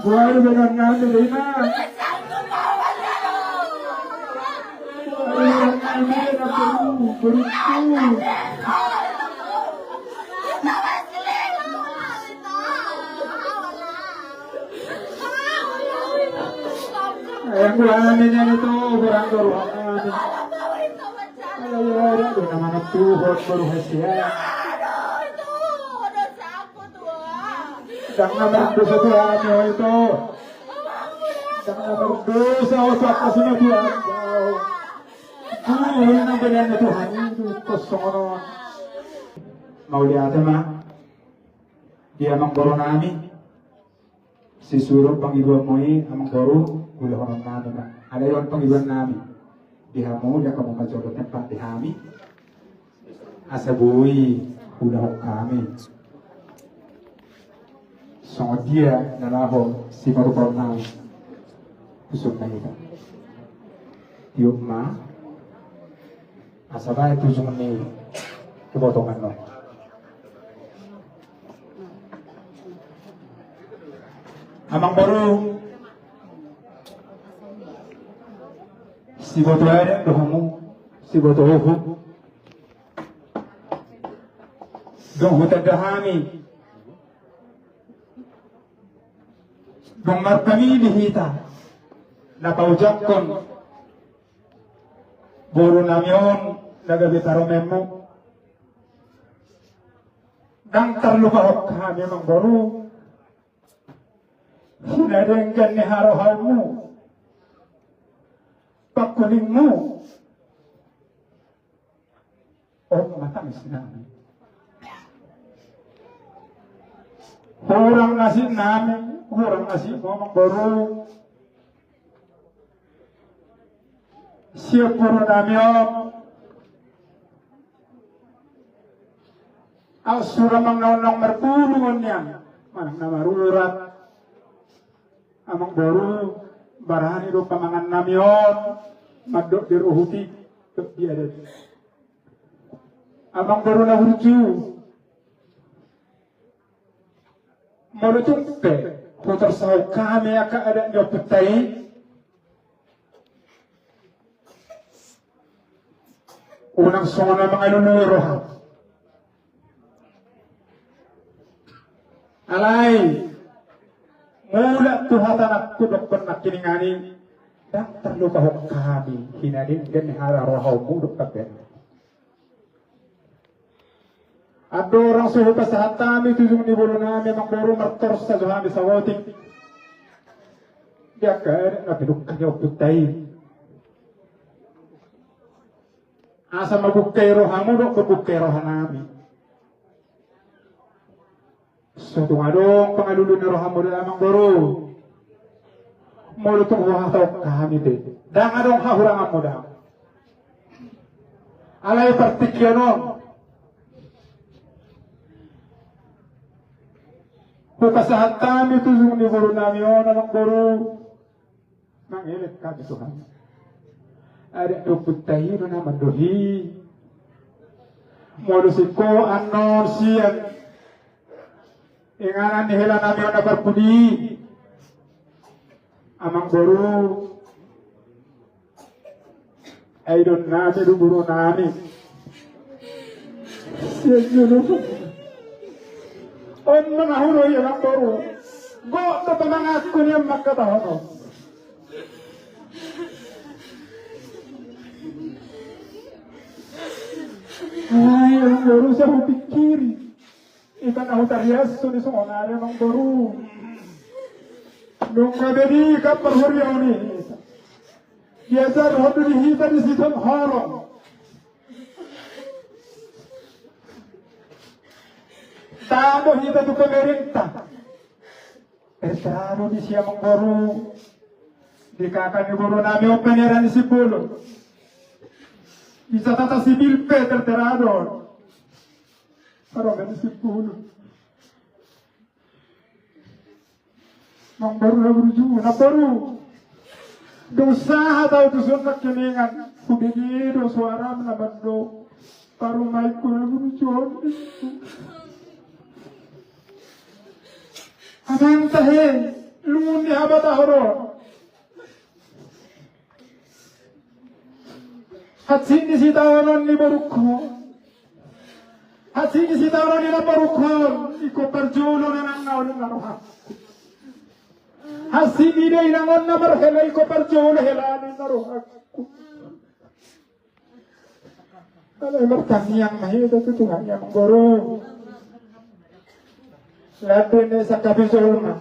Buhay dengan namin din na. Buhay dengan namin na puro. Ayang buhanin yan ito, kurang garuhan namin. Ay, doon naman ang tuhod, baruhan siya. Dang naman doon sa tuhan nyo ito. Dang naman doon sa usak na sinutuhan daw. Buhay na ganyan na tuhan ito. Gusto ko naman. Mauli ate ma. Di amang baro namin. Sisurong pang-iwan mo amang baro. Gula ko ng namin na. Alayon pang-iwan namin. Diha mo, diha ka mo majorot ng patihami. Asabuhi, hula ko kami. So dia nalaho si marupaw namin. Kusog na ito. Tiyok ma. Asabay tuzong ni kibotongan no. Amang baru si boto ada dohamu si boto hohu dong hutan dahami dong markami lihita napaujakon boro namyon nagabitaro memo dang terluka kami amang baru hinadenggan ni haro-harmu pakulingmu matamis namin hurang nasi namin hurang nasi ngomong baru siya puro namin ang suramang naunang marpulungan niya manang namarurat amang baru barani do pamangan namyon madok diruhuti dia ada amang baru na hurju malutumpe putar sahau kami akan ada nyopetai unang sona mga nunuroha alay mula tuhatan aku dokter nak kiningani dan terluka kami hinadin dan hara rohau muduk kaben. Ada orang suhu kesehatan itu jumni bulu nami memang baru mertor sajuhan di sawoting. Dia kan nak duduk kaya putai. Asa mabukai rohamu dok mabukai rohanami. Suatu ngadong pengadulu ni rohamu di amang baru mulutong huwataw kami deh dan ngadong hahurangan mo daw alay partikyanon hukasahat kami tuzong ni guru namin yun amang baru mangilit kami Tuhan ada duputahin na manduhi mulusin ko anon siyan inganan nihila namin na barpudi amang baru ay doon namin luburo namin siya yun on mga huroy amang baru go to pamangat ko niyang magkatahono ay amang baru sa hupikiri ikan aku tarias sudah sonare mang baru nunggu beri kapal huriau ni biasa rodo dihita di situ horong tamu hita tu pemerintah terserah di siapa mang baru di kakak ni baru nami openeran di Sipolo bisa tata sibil pe terterado para ganun si Pulo. Mang baru na burju, na baru. Dosa daw doon na kiningan. Kubigido, suaram na bando. Paru may ko na burju. Anang tahe, Luni habata horo. Hatsini sitawanan ni barukho. Hatsini sitawanan ni barukho. Iko perjulo na nang naon naroha. Hasini na inangon na marhela iko perjulo helani naroha. Kalau bertani yang mahir itu Tuhan yang mengguru. Lalu ini sakit bisulma,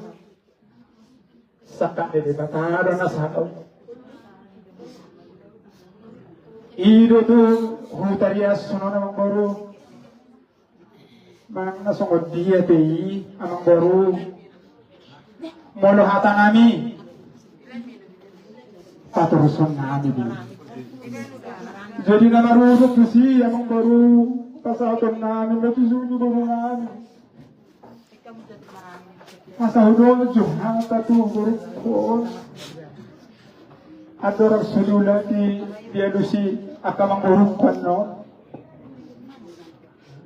sakit di mata ada nasabau. Ido tu hutaria sunan mengguru, mana sungguh dia tei mengguru. Molo hata nami, paturusan nami di. Jadi nama rusuk tu si yang baru pasal nami itu sunyi baru nami. Masa udah jual tu baru pun. Ada orang sulula di dia lusi akan mengurukkan no.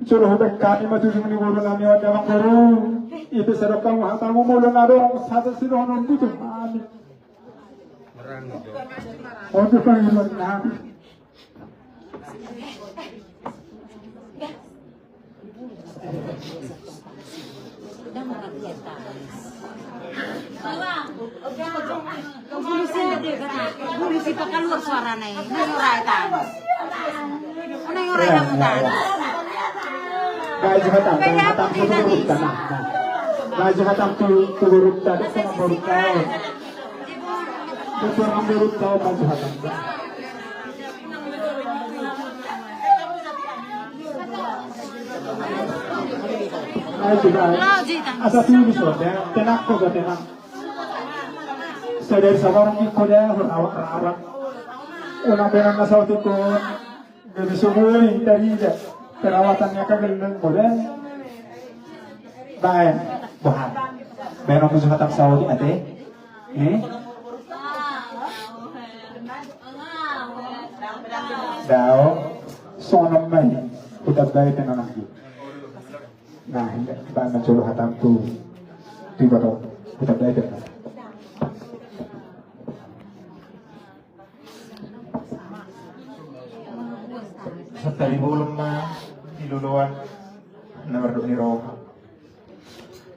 Suruh kami maju sunyi baru nami ada menguruk. Itu sedekah muhatamu mula nado satu siroh nanti tu nami. Untuk panggil nami. Polisi pakai luar suara nih, nguraitan. Mana nguraitan mutan? Baju hatam tu turut tanah. Baju hatam tu turut tadi sama baru kau. Tutur amberut kau baju hatam. Asa tulis loh, tenak kok gak tenak. Sadar sabarang ikut ya, awak-awak. Unang benar nasawat ikut. Jadi sumuli dari dia. Perawatannya kagak boleh. Baik, bahan. Benar musuh hatam Saudi ate. Dao, sonam mai. Udah baik tenan lagi. Nah, bahan mencoba hatam tu. Tiba tu, udah baik tenan. Tali bulong na iluluan na marunong ni Roma.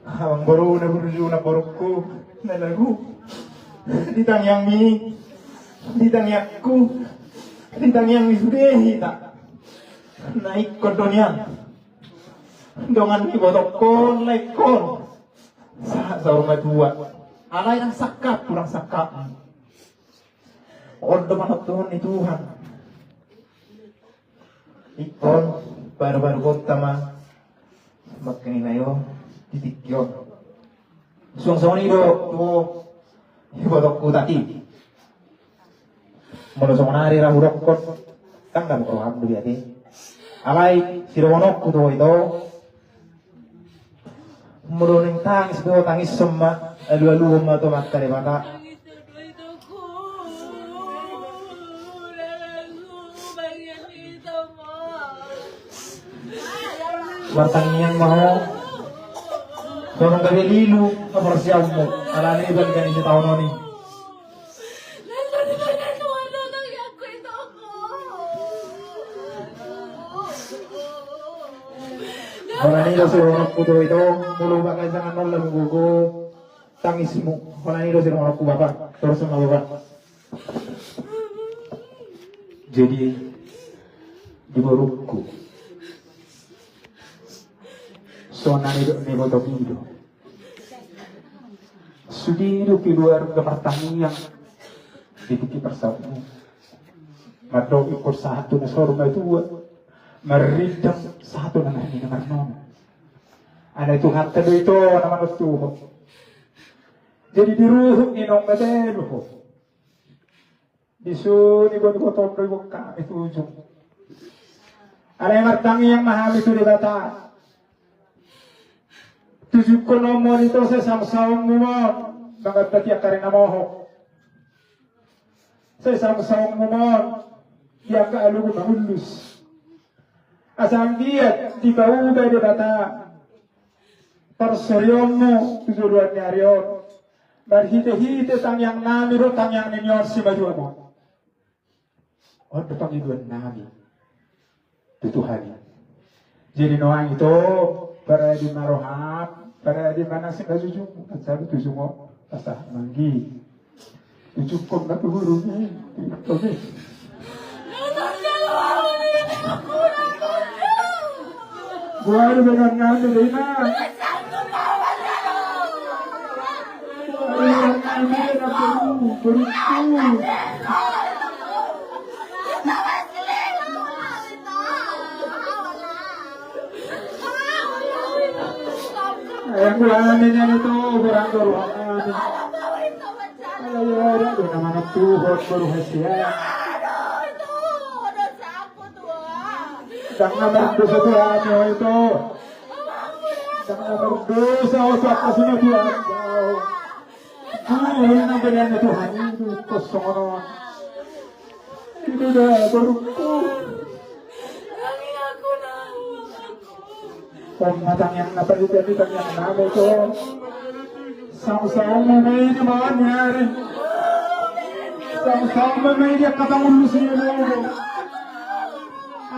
Ang baro na burjo na borok ko nalago. Ditang yang mi, ditang yakku, ditang yang isudehi tak. Naik kodonyan. Dongan ibotok ko, naik kon. Sa rumah tua. Alay ng sakap, kurang sakap. Ondo manap Tuhan ni Tuhan. Ikon, baru-baru kota mah magkaninayo, titikyon. Suang-suang nido, tuo, ibotok ko tati. Monosong nari rahurok kon, tanggal ko ham duli ati. Alay, siromonok ko to ito. Muluning tangis ko, tangis summa, alu-alu ma to magkalibata. Martangian mau dorong gawe lilu kepersiamu ala ni ban kan ini tahun ini orang ini dosi orang putu itu mulu bagai jangan nol gugu tangismu orang ini dosi orang bapak terus sama bapak jadi di baruku sonani ni botok itu. Sudiru keluar kemartani yang ditiki persatu. Madog ikut satu na sorma itu meridam satu na ini na marnon. Ada Tuhan tado itu nama Tuhan. Jadi diruh inong medelo. Disu ni botok botok kami itu ujung. Ada yang martani yang mahal itu dibata. Tujuh nomor itu saya sama-sama ngomong banget tadi akarina moho. Saya sama-sama ngomong dia ke alu mahulus. Asal dia di bawah dari data persoryomu tujuan nyarion Berhite-hite tang yang nami ro tang yang ninyor si baju mo. Oh, tang itu nami. Itu Tuhan. Jadi noang itu para di marohap, para di mana sih baju jum, sabi tu semua pasah manggi. Tu cukup na tuhuru ni. Oke. Buat dengan nami lina. Yang bulannya itu kurang keruangan. Kalau ya ada nama Tuhan baru hasilnya. Jangan berdosa Tuhan itu. Jangan berdosa usap kasihnya Tuhan. Ini benar Tuhan itu kosong. Itu dah berhukum. Pematang yang dapat dijadikan yang nama itu sama-sama may di mangyari, sama-sama may di katangulus niya logo.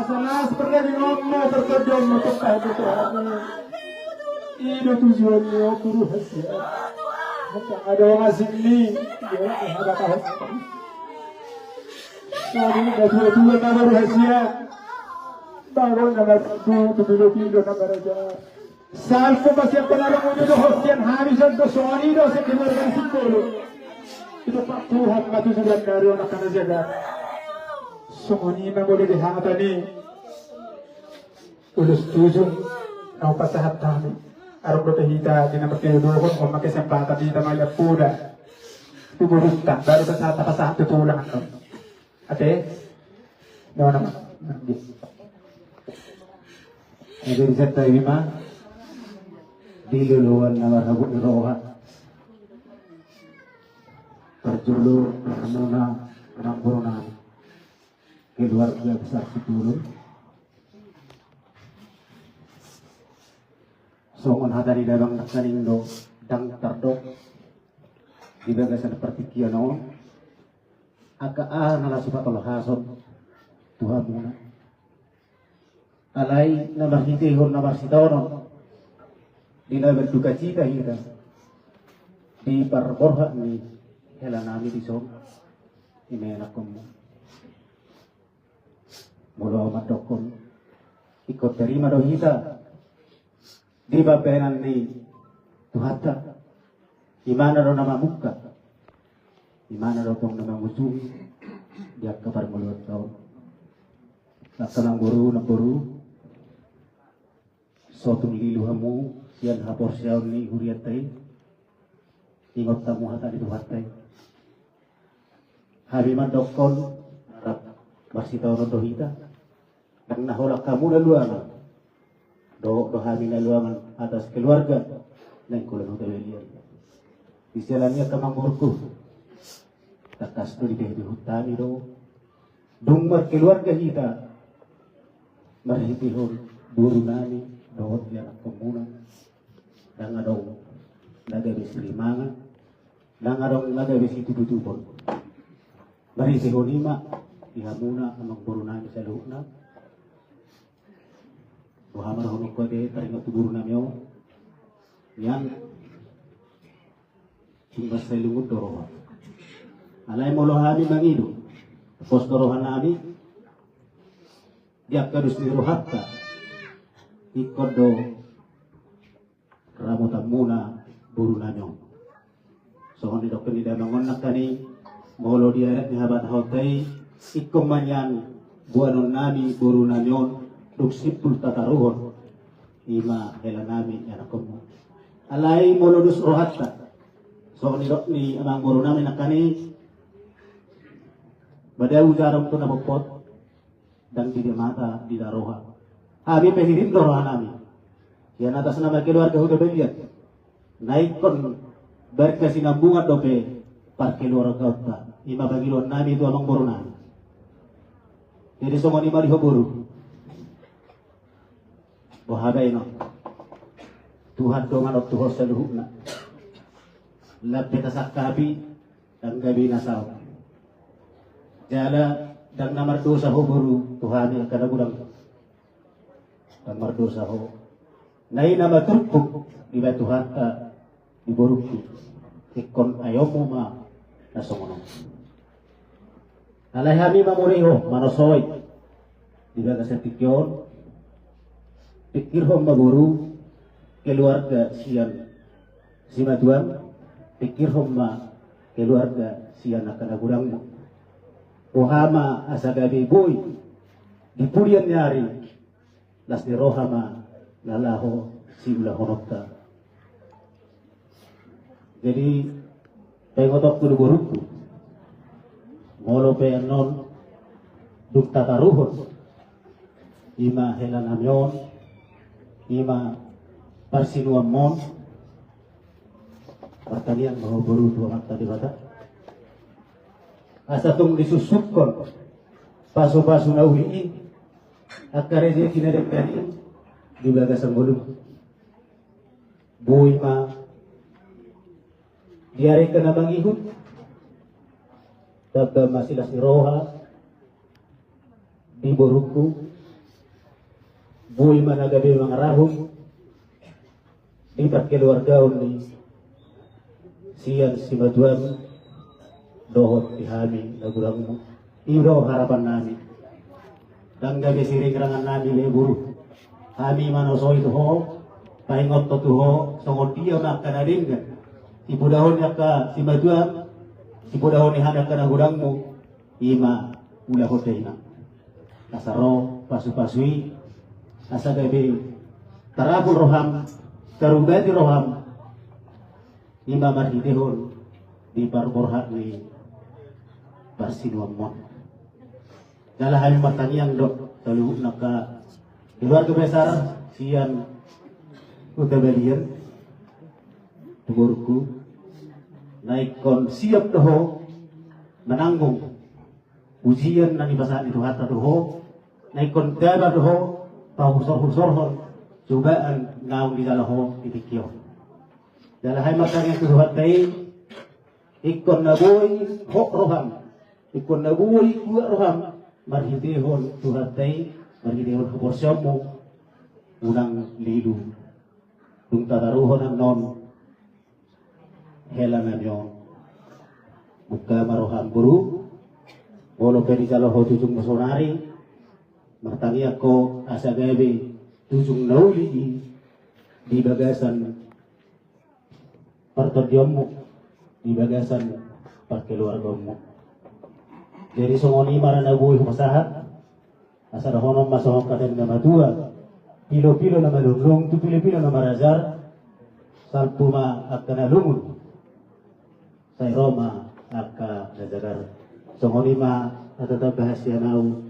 Asanas pernah di ngomong terkejut untuk kahit Tuhan. Ini tujuan niyo puro hasil. Hanggang ada orang asing ni, dia ada kahit. Sabi dua na baru hasil. Bago na tutulo-tulo na baraja. Salvo ba siya panalo mo nyo hostian hamisan do sonido sa kinargan siguro. Ito pa Tuhan matusulan na rin ang kanajaga. Sumuni na muli di hangata ni ulus tujong na upasahat kami. Arong do kahita dinamakinuduhon o makisempata dita malapuda. Tugurunta, baru sa pasahat tutulang ano. Ate? No naman. Jadi serta lima diluluan nama rabuk roha terjulu menuna menang buronan keluarga besar Situlun songon hadari dabang nakaning do dang tardok di bagasan seperti kiano aka nalasupat hason Tuhan muna alai namar hitihon namar sitono dina berduka cita kita di parborha ni hela nami di som ini enakum mulu madokon ikut terima do hita di bapenan ni tuhata imana do nama muka imana do tong nama musuh dia kabar mulut kau nakanang guru na guru sotong lilu hamu sian hapor siaw ni huriatay ingot tamu hata di tuhatay habiman dokon harap marsitaw no dohita nang naholak kamu na luangan do hamin na luangan atas keluarga nang kulan hutawelian isialannya kamang burku takas do di hutani do dumar keluarga hita marhitihon buru nani dawat yang komuna dan adong naga besi limangan dan adong naga besi tutupon bari sehonima dihamuna amang burunami sa luhna buhamar honok ko de taringot burunami yo yan imbas sa lungod doroha alay mo lohani mangido pos dorohan nami diak kadus niruhatta ikodo ramutan muna buru nanyo so ni dokter ni damangon nakani molo dia ni habat hotai ikom manyan buanon nami buru nanyon duk sipul tataruhon ima hela nami yanakom alai molo dus rohatta so ni amang buru nami nakani badai ujaram tu nabopot dan di mata di daroha Abi pehirin dorohan nami. Yan atas nama keluarga huda beliat. Naik kon berkesinambungan dope par keluarga kota. Ima bagiluan nami itu amang boru nami. Jadi semua ni mari hoburu. Bohabai no. Tuhan dongan ok Tuhan seluhukna. labbe tasakabi dan gabi nasal jala dan namar dosa ho buru Tuhan yang kada gudang namar dosa ho nai nama turpuk di Tuhan di boruki ikon ayomu ma nasongono alai hami mamuriho manosoy di baga setikyon pikir ho maguru keluarga sian simaduan pikir ho ma keluarga sian akan agurangmu Ohama asagabi boy di purian nyari las di rohama lalaho si ulah honokta. Jadi pengotok kudu buruku molo non duk tataruhon ima helanamyon ima parsinuamon pertanian mau buru dua mata di bata asa tung disusupkon pasu-pasu nauhi akare dia kinadek dari di bagasan bolum bui ma diare kena bangihut taga masilas roha di boruku bui ma nagabe mangarahum di keluarga ni sian simaduan dohot dihami nagurangmu iro harapan nami dan gabi siring rangan nami leburu kami manoso itu ho pahingot to ho songon dia nak kanadingan ibu dahon yaka si madua ibu dahon ni hadak kana gurangmu ima ulah hoteina kasaro pasu-pasui asa gabi tarabul roham karubati roham ima marhidehon di parborhat ni Barsinuamon. Dalam hal pertanyaan dok, selalu naka keluarga besar sian utabalian tuburku naikon siap doho menanggung ujian nani basahan itu hatta doho naikon daba doho pahusor-husorhon cobaan ngaung di dalaho itikyo. Dalam hal pertanyaan tuhat tay ikon naboy hok roham ikon nabuhay kuwa roham marhidehon tuhatay marhidehon kaporsyomo unang lilu dung tataruhon ang non helangan yon buka maroham guru bolo pedi jaloho tujung masonari martangi ako asa gabi tujung nauli di bagasan partodyomo di bagasan parkeluargamu. Jadi songoni marana buih masahat asa dahonom masohom katen nama dua pilo-pilo nama lunglung tu pilo-pilo nama razar salpuma akana lungun say Roma aka rajagar songoni ma atata bahasya nau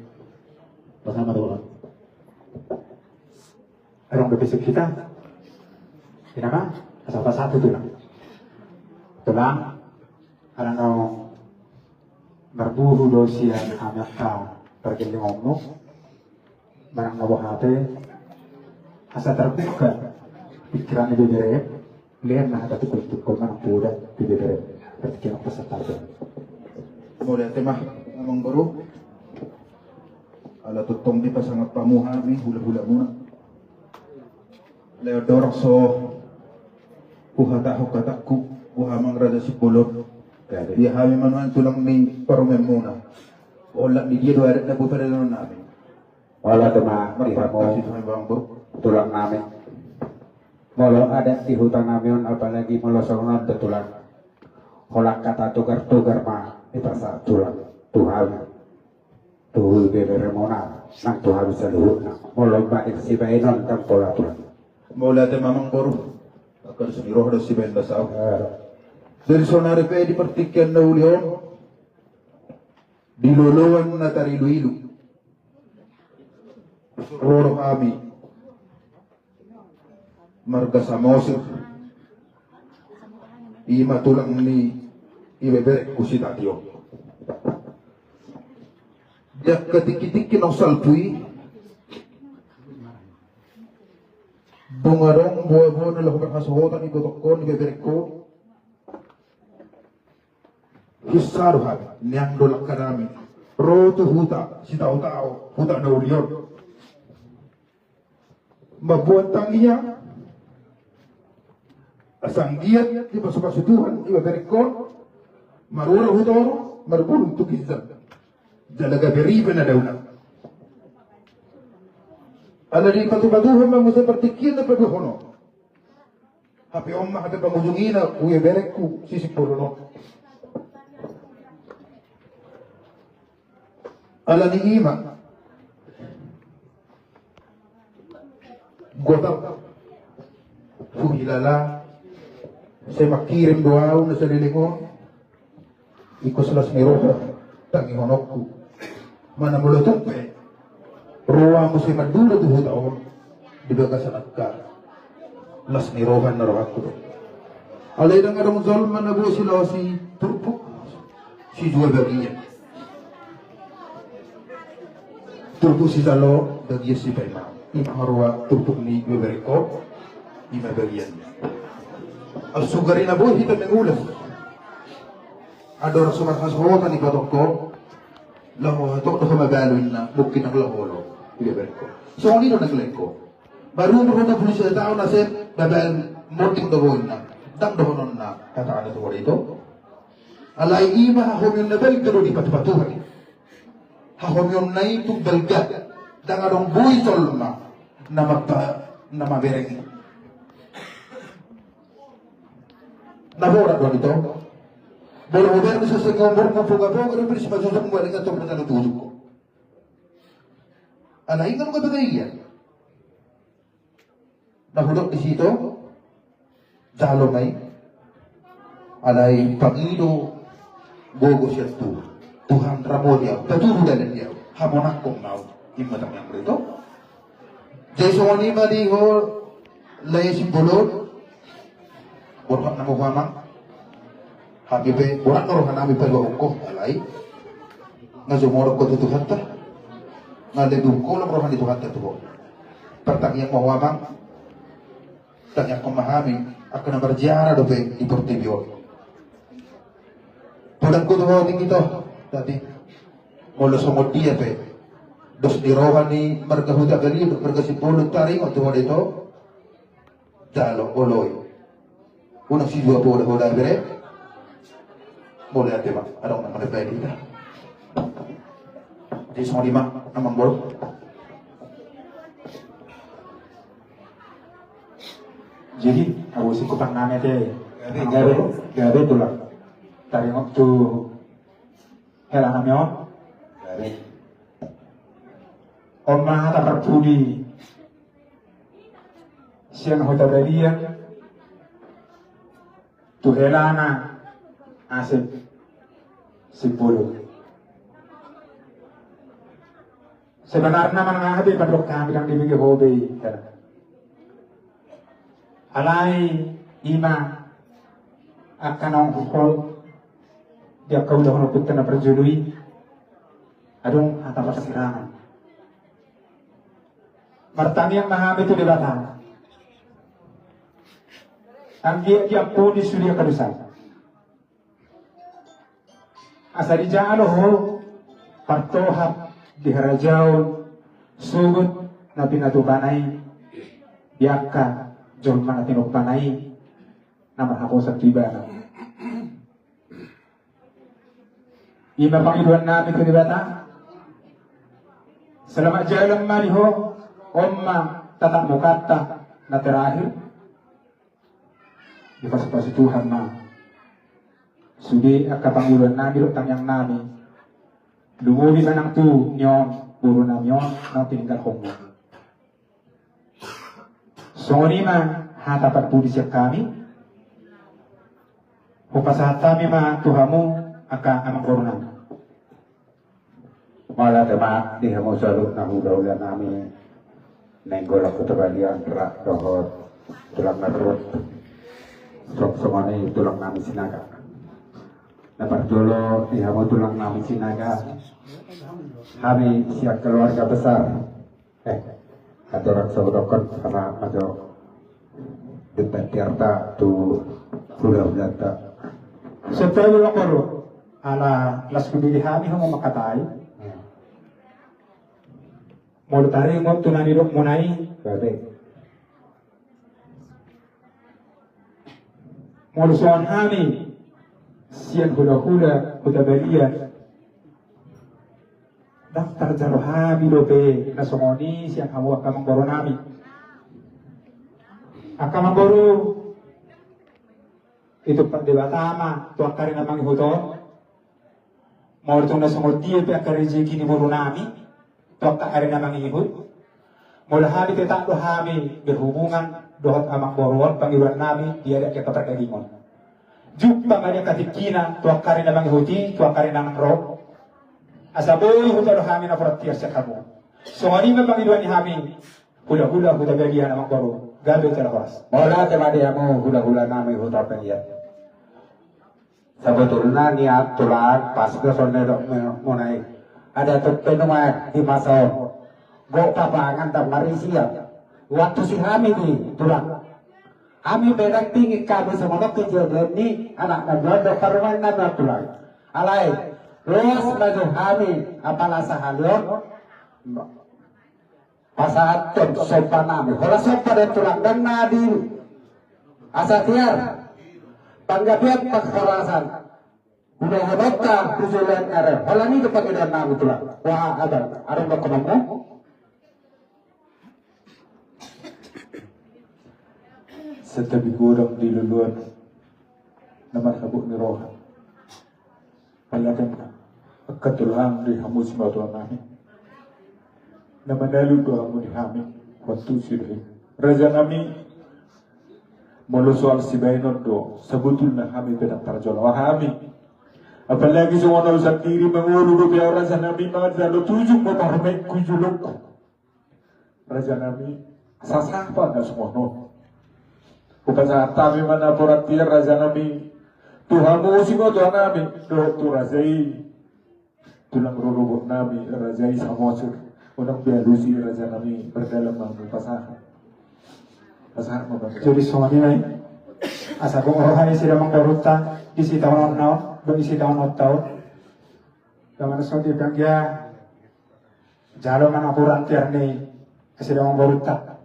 bersama doang Arong berbisik kita kenapa? Asal satu tulang karena berburu dosian hamaka pergi ngomong barang ngabah hati asa terbuka pikiran lebih beres lihat nah ada tukul mana puda lebih beres pertikian peserta mulai temah ngomong baru ala tutong di pasangat pamuhami hula-hula muna leo dorong so kuhata hukataku kuhamang rada si pulot dia kami manuan tulang ni parumen muna olah ni dia dua na bupere non namin wala tema kasih tuhan bang bro tulang namin molo ada di hutan namin apalagi molo songon tulang holak kata tukar mah itu sa tulang Tuhan tuh bebere mona nang Tuhan bisa luhut molo ba si bainon tang pola tulang mola te mamang bro akan seniroh do si bain basau dari sonare pe di pertikian na ulion dilolowan na tarilu-ilu roro kami marga samosir ima tulang ni ibebe kusitatio dia ketiki-tiki ng salpui bungarong buwa-buwa na lako berkasuhotan ibutokon ibebe ko hisaruhan niang dolak kadami roto huta si tao huta na ulion mabuat tangiya asang giat di pasupasutuhan iba berikon marura hutoro marbulung tukizan dalaga beriba na daw na ala di patupatuhan mo seperti kina paduhono hapi omma hati pangujungina uye berekku sisipuro no ala ni ima gotap hilala saya makirim doa na sarili ko ikos las miroho tangi honokku mana mulutok pe ruwa mo si madula tuho taon di baga sa nagka las mirohan na rohakku alay nang adong zolman na buo sila si turpuk si jual bagian turpuk si zalo bagian si paima ima harwa turpuk ni beberiko ima bagian al sugari na buo hita mengulas ador sumat hashotan ni patokko laho tok do magalun na mungkin ang laholo ibeberko so ani do naglengko baru mo na pulis sa tao na set babal morting do na dam do honon na kata ano to dito alay ima hahon na bal pero di patpatuhan hahon yon na ito balga dangadong buhay solma na mabereng nabora do dito boleh mobil bisa segambar kampung-kampung ada bersih macam semua dengan top dengan tujuh ko. Anak ini kan kebegaian. Nahulog di situ, jalo may, alay pangido, gogo siya tu, Tuhan ramo dia, taturo dalan dia, hamonak kong now, imatang yang berito. Jesu ni maliho, lay simbolo, borkat na muhamang, habibe buat noroh nami pelo ko alay nga jumoro ko Tuhan ta nga lebih ko lang rohan Tuhan ta tuho pertanyaan mo wamang tanya ko mahami akan berjara do pe di portibio pulang ko tuho ding ito tadi molo somod dia pe dos di rohan ni margahuda gali margasipulong taring o tuho dito dalo oloy unang si dua po hoda bere boleh ada pak, ada orang pada bayi kita. Jadi semua lima, nama bol. Jadi aku sih kupang nane teh, gawe tu lah. Tari waktu helang namion, gawe. Omah tak terpudi, siang hotel berian, tu helana. Asip sipuluh. Sebenarnya mana hati padok kami yang dimiliki hobi. Alai ima akan orang hol dia kau dah orang putih nak berjului. Adung atau persirangan. Martani yang maham itu dibatang. Anggi dia pun disuruh kedusan. Asari jalo ho partohap di harajau sugut na pinatubanay yaka jol mana tinupanay na mahako sa tibana. Ima pangiduan namin ko di bata salamat jalan maniho omma tatak mukata na terakhir di pas-pas Tuhan na sudi akapangulan namin utang yang nami lumuwi sa nang tu nyon puro namyon nang tininggal kong mo so man hatapat pudi siya kami upasata mi ma tuhamu aka amang korunan Mala tema di hamo salud na hudawla nami nenggol ako tabalian rak dohor tulang narut sok somane tulang nami sinaga dapat dulu di hamo tulang nami sinaga kami siap keluarga besar atau raksa dokon karena majo depan tiarta tu sudah belata setelah lakoro ala las kubilihami ho makatay mo tari mo tunani dok munai Babe. mo lusuan hami sian hula kutabalia daftar jaro hami lope nasongoni sian hawa kamang boro nami akamang boro itu perdebatama tu akari namang huton mau itu nasongod dia pe akari jeki ni boro nami tu akari namang ihut mula hami tetak do hami berhubungan dohot amang boruan pangiwan nami dia ada keperdagingon jumpa nganya katikina tu akari namang ihuti tu akari namang roh asaboy huta do hami na pertiar sa kamu so ngani memang iwan ni hami hula bagian namang boru gabe terlepas Mola temadi amo hula-hula nami huta pengiat. Sebetulnya niat tulang pas ke sonde dok mulai ada tuh penumai di masa go papangan tak marisia waktu si kami di tulang kami bedang tinggi kami semua kejadian ni anak nabi dokter mana na tulang alai luas baju kami apalah sahalion pasaat tem sopan nami hola sopan dan tulang dan nadi asatiar panggabiat pakharasan udah habata tujuan arah hola ni kepakai dan nami tulang wah ada berkenamu setabi gorang di luluan naman habuk ni roha palakan ketulang di hamu simatuan nami naman dalu do hamu di hami waktu sirhi raja nami mulu soal si bainot do sebetulnya kami pedang tarjol wahami apalagi semua nol sendiri mengulu do biar raja nami mengajar do tujuh memarmai kujuluk raja nami sasapa na semua no bukan saat kami mana poratir raja nami Tuhamu simo Tuhan nami do tu razai tulang rurubuk nami razai samosur unang bialusi raja nami berdalam mamu pasah mau jadi soalnya nai asa kong rohani sila mangkaruta isi tahun naon do isi tahun tahun kamana so di bangya jalo man akuran tiar ni sila mangkaruta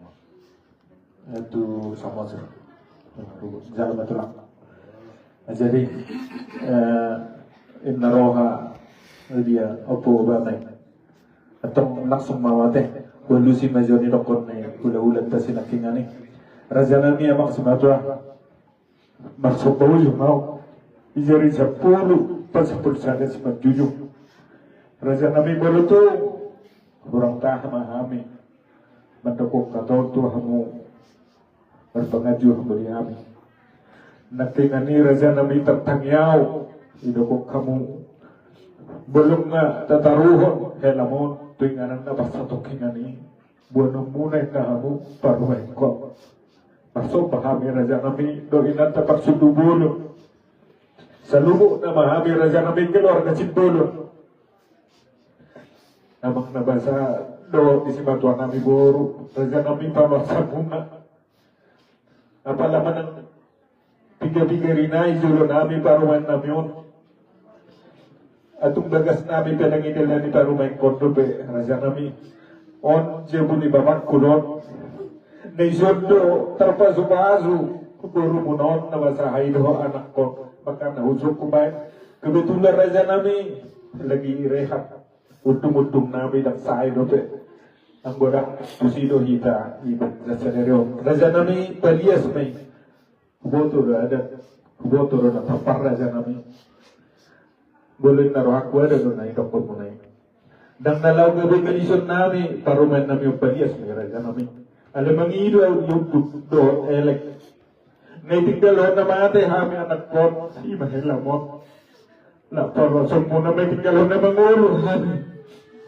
itu samosur jalan betul lah. Jadi inna roha dia opo banai atau langsung mawate kolusi majoni dokon ne hula tasin akingani raja nami amang sumatera masuk bau mau ijari 10 pasapul sana semat jujur raja nami baru tu orang tahu mahami mendokok kata tu hamu berpengajuh beri kami. Nanti nani raja nami tertangyau, idokok kamu belum na tataruhon helamun tuinganan na basatokin nani buano munay na kamu paruhay ko. Masuk pahami raja nami doinan tapak sudubulun. Sa lubo na mahami raja nami keluar na sindulun. Namang nabasa do isimatuan nami boru raja nami pamarsa bunga. Apa laman tiga-tiga rinay julo nami paruman namion atung bagas nami penangidil nami paruman kondo pe raja nami on jebuni babak kulon naisondo terpasu-pasu buru munon na masahay do anak ko maka nahusok kumay kebetulan raja nami lagi rehat untung-untung nami dak sahay do pe ang borak tusido hita ibu rasaneryo raja nami palias may kuboto na tapar raja nami boleh naruh aku ada do na idokon mo na dang nalaw gabi kalison nami paruman nami yung palias may raja nami alam ang ido yung do elek naitinggalon na mate hami anak ko si mahilamot na parosong mo na may tinggalon na mangulo hami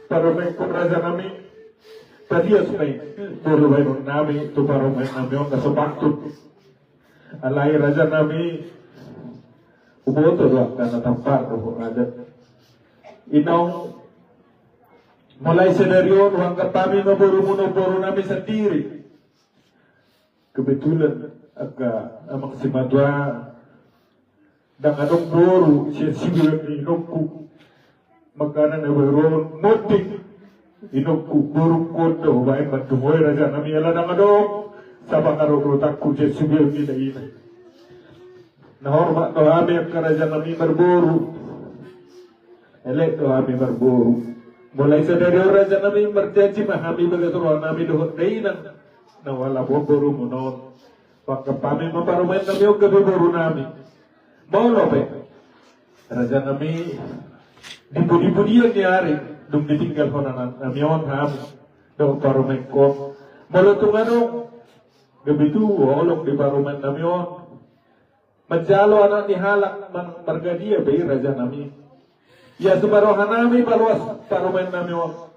paruman ko raja nami Palias may puro may nami tu parang may nami yung kasabaktot alay raja nami uboto doon ka natampar do ada inong mulai senaryo hanggang kami maburu nami sendiri kebetulan agak amang si Madwa Dan adong boru siya sibilang inokku. Makanan na bayron moting. Inokku burung kondo. Bayan bantumoy raja nami ala nang adong. Sabang arok-rotakku siya sibilang ina. Nahormat do kami ang karaja nami berburu. Elek do kami berburu. Mulai sa dari raja nami berjanji mahami begatulong nami dohot dainan. Nawala boru munon. Waktu kami maparumain nami o gabi boru nami. Maulo pe. Raja nami dibu-dibudian ni hari. Dum ditinggal honanan nami on kami. Do parumain ko. Maulo tunganong. Gabi tu olok di parumain nami on. Majalo anak dihalak margadia bay raja nami. Ya subarohan nami baluas parumain nami on.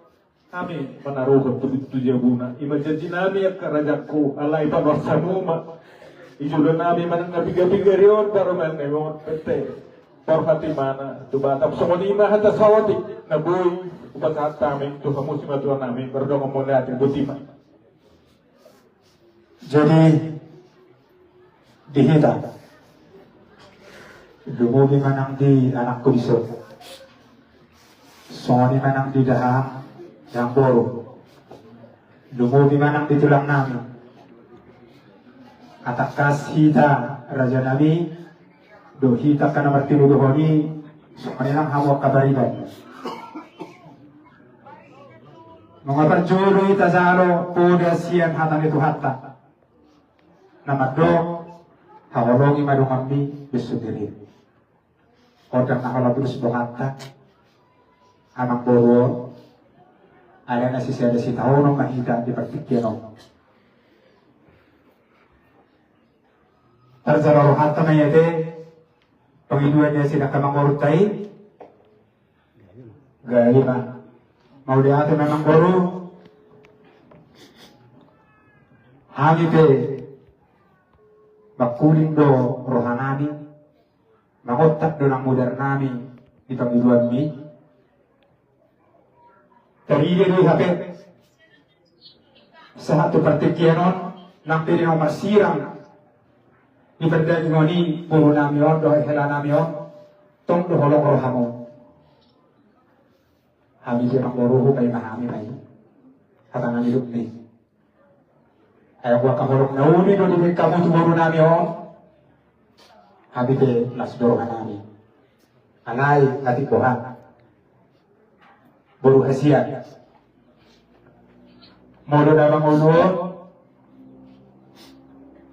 Kami menaruhkan tujuh buna. Ima janji nami ya karajaku alai paluas sanuma. Ijudan nami manang nabiga-bigarion parumain nami on. Pete. Porhati mana. Tuba tap songonima hata sawati. Nabuy. Upasahat kami. Tuhan musim atuan nami. Berdong mulai hati butima. Jadi dihita lumubi manang di anakku iso soni manang di dahang yang boro lumubi manang di tulang nami atakas hita raja nami do hita kana martiru dohoni soni nang hawa kabariban mga parjuro ita zalo poda siyan hatan itu hatta namadok hawalongi madungambi besudiri Odang nakala terus berkata anak boro ada nasi ada si tahu no mahida di pertiknya no terjalur hatta na yate pengiduannya sila kamang borutai gali ba mau dia memang boru hagi pe bakuling do rohanani makotak dolang modern nami di panggiluan mi teride di HP sa satu pertikyanon ng pirino masirang di perdagi ngoni puro nami on do hela nami on tong do holong rohamo hami di pangboruho kay mahami may hatangan hidup ni ayaw ko kamulong nauni do di kamu tumuro nami on habite las dorohan nami alay atik bohan buru hasiat molo dabang ulur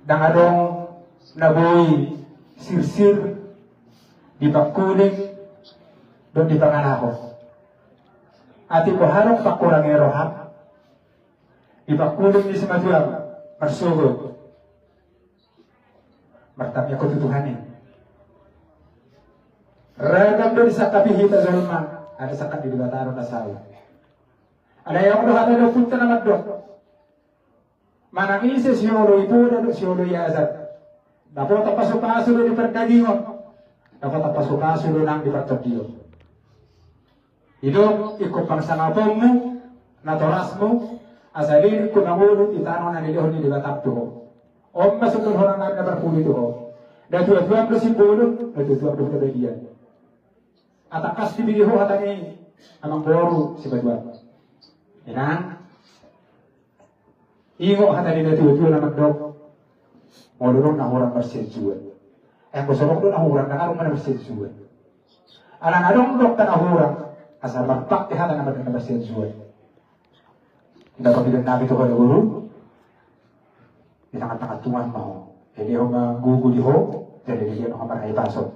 dangadong naboy sirsir di pagkuling doon di panganaho atik bohanong pakurang eroham di pagkuling ni simaduang marsugod martabnya ketutuhanin ragam doon sa kapihita zalma ada sakat di bataro na sayo ada yang udah ada punta na madok manang isi siyolo ipuda do siyolo yazat dapat tapasok-pasok di perdagingon dapat tapasok-pasok nang di pertodiyo hidup ikut pangsangapommu natorasmu asalin ko namulot itano na nilihon di batap to om masuk ke orang lain dapat pulih tu dan tuan-tuan bersimbol dan tuan-tuan berkebahagiaan atakas dibiriho hatani amang boru si baduan inang ingo hatani na tuan-tuan na magdok molurong na orang bersejuan yang bersorok doon na orang na karong na bersejuan alang adong dok na orang asal magpak di hatan na bersejuan tidak pagilan nabi to kalau guru di tengah-tengah tuan mau jadi ho gugu di ho jadi dia no kamar ay pasok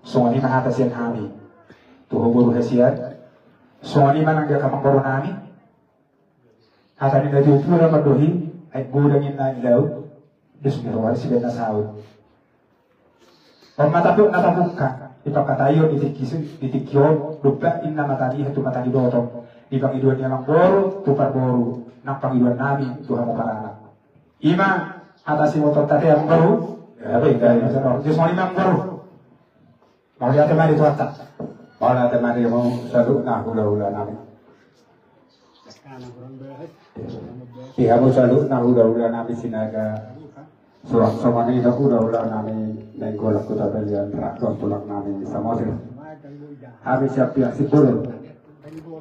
so ani mahatas yan kami tuho guru hasiat so ani manang dia kamang baro nami hatani na tutura madohi ay gudangin na ilaw dus mirwar sila na sahod pag natapok ka ipakatayo itikyon lupa inna matani hatu matani dotong di pangiduan niya mang boro tupar boro ng pangiduan namin tuha mo karana ima atasi mo totate ang boro abe kaya sa Diyos mo imang boro mau lihat mari tu atak mau lihat mari mau sadu na hula-hula namin iya mo sadu na hula-hula namin sinaga Suak somani dak udah nami nenggolak kuda belian rakon tulang nami samosir. Habis siap pihak sipul.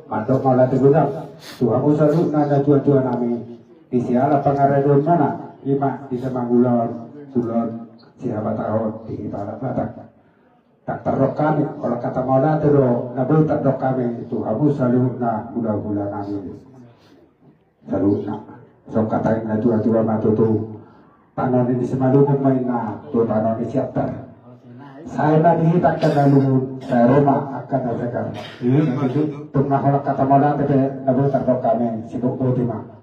Mantok malah tegudang. Tuhan usalu nada tua nami. Di siala pangaredon mana? Ima di semangulon siapa tahu di barat batak. Tak terok kami, kalau kata maula terok, nabi tak terok kami itu Tuhan usalu na bulan nami. Salu na. So katain na tua matutu. Panon ini semalumong main na tuh panon ini siap ter. Saya tadi takkan lalu saya Roma akan ada sekarang. Tung nak kalau kata malah tapi nabi tak kami sibuk bodi mah.